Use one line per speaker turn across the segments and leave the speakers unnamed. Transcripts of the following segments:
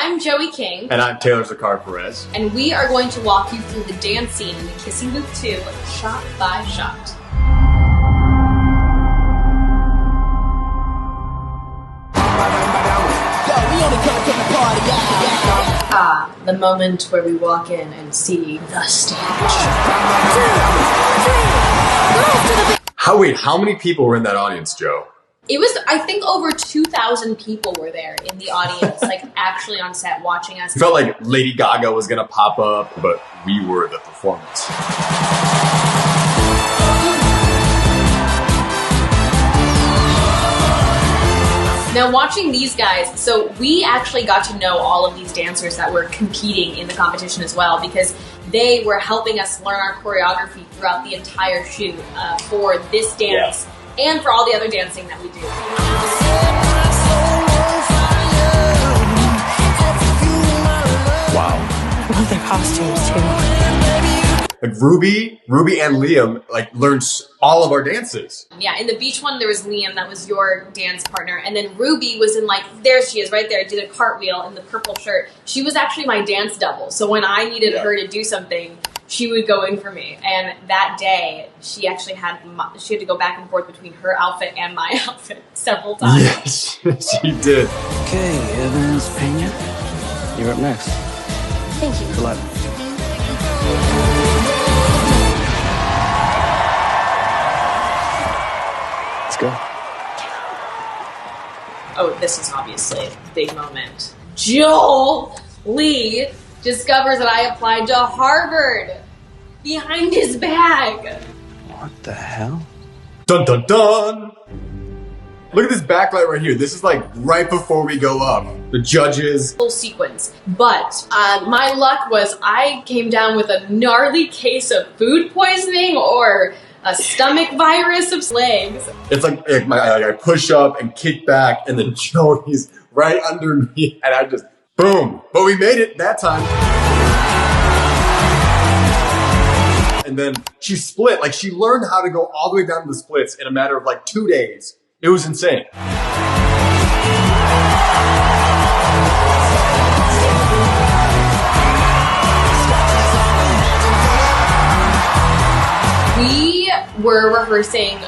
I'm Joey King.
And I'm Taylor Zakhar Perez.
And we are going to walk you through the dance scene in the Kissing Booth 2, shot by shot. The moment where we walk in and see the stage.
How many people were in that audience, Joe?
It was, I think, over 2,000 people were there in the audience, like actually on set watching us.
It felt like Lady Gaga was gonna pop up, but we were the performance.
Now watching these guys, so we actually got to know all of these dancers that were competing in the competition as well, because they were helping us learn our choreography throughout the entire shoot for this dance and for all the other dancing that we do.
Wow.
I love their costumes too.
Like Ruby and Liam learned all of our dances.
Yeah, in the beach one, there was Liam, that was your dance partner. And then Ruby was in there she is right there, did a cartwheel in the purple shirt. She was actually my dance double. So when I needed her to do something, she would go in for me. And that day, she actually had to go back and forth between her outfit and my outfit several times.
Yes, she did.
Okay, Evans Pena, you're up next.
Thank you.
Good luck. Let's go.
Oh, this is obviously a big moment. Joel Lee discovers that I applied to Harvard behind his bag.
What the hell?
Dun dun dun! Look at this backlight right here. This is right before we go up. The judges.
Full sequence. But my luck was I came down with a gnarly case of food poisoning or a stomach virus of legs.
It's I push up and kick back, and then Joey's right under me, and I just, boom. But we made it that time. And then she split. She learned how to go all the way down to the splits in a matter of 2 days. It was insane.
We were rehearsing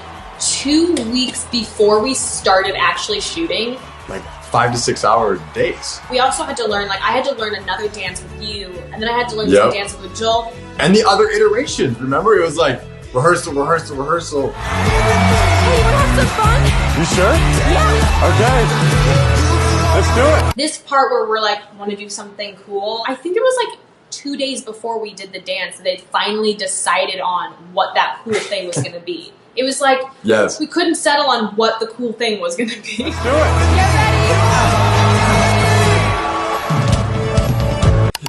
2 weeks before we started actually shooting.
5 to 6 hour days.
We also had to learn, I had to learn another dance with you, and then I had to learn some dances with Joel.
And the other iterations, remember? It was rehearsal, rehearsal, rehearsal.
Hey, you wanna have some fun?
You sure?
Yeah.
Okay. Let's do it.
This part where we're want to do something cool, I think it was 2 days before we did the dance that they finally decided on what that cool thing was going to be. It was
yes.
We couldn't settle on what the cool thing was going to be.
Let's do it.
Get ready!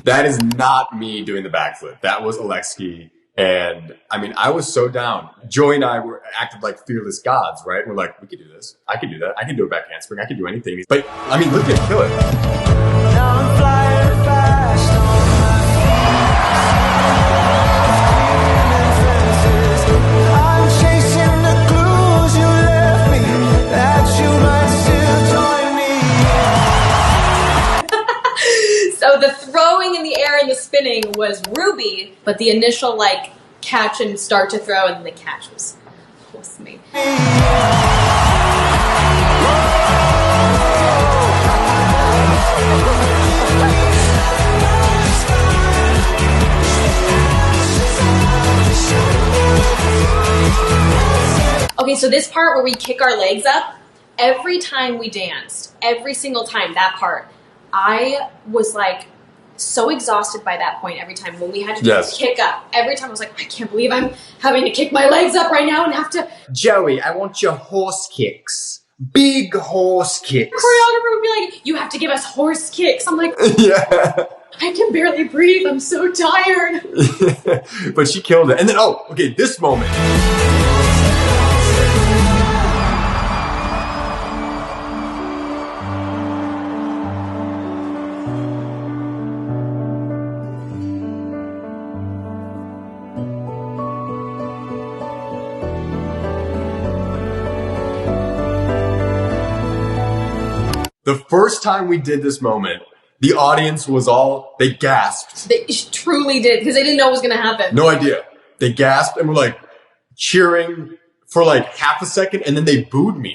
That is not me doing the backflip. That was Alexi. And I was so down. Joey and I acted like fearless gods, right? We're we could do this. I could do that. I can do a back handspring. I can do anything. But look at kill it.
Now I'm flying fast on my I'm chasing the clues you left me, that you might still join me.
So the throwing in the air and the spinning was Ruby, but the initial catch and start to throw, and then the catch was me. Okay, so this part where we kick our legs up, every time we danced, every single time, that part, I was so exhausted by that point every time when we had to kick up. Every time I was I can't believe I'm having to kick my legs up right now and have to...
Joey, I want your horse kicks. Big horse kicks.
The choreographer would be you have to give us horse kicks. I'm
yeah.
I can barely breathe. I'm so tired.
But she killed it. And then, this moment. The first time we did this moment, The audience was they gasped.
They truly did, because they didn't know what was going to happen.
No idea. They gasped and were like cheering for like half a second, and then they booed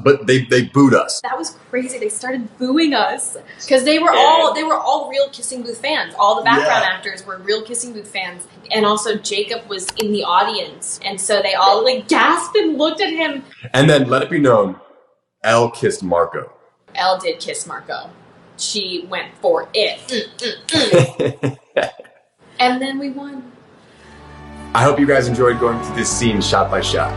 but they booed us.
That was crazy. They started booing us because they were all real Kissing Booth fans. All the background actors were real Kissing Booth fans, and also Jacob was in the audience, and so they all like gasped and looked at him.
And then let it be known, Elle kissed Marco.
Elle did kiss Marco. She went for it. And then we won.
I hope you guys enjoyed going through this scene shot by shot.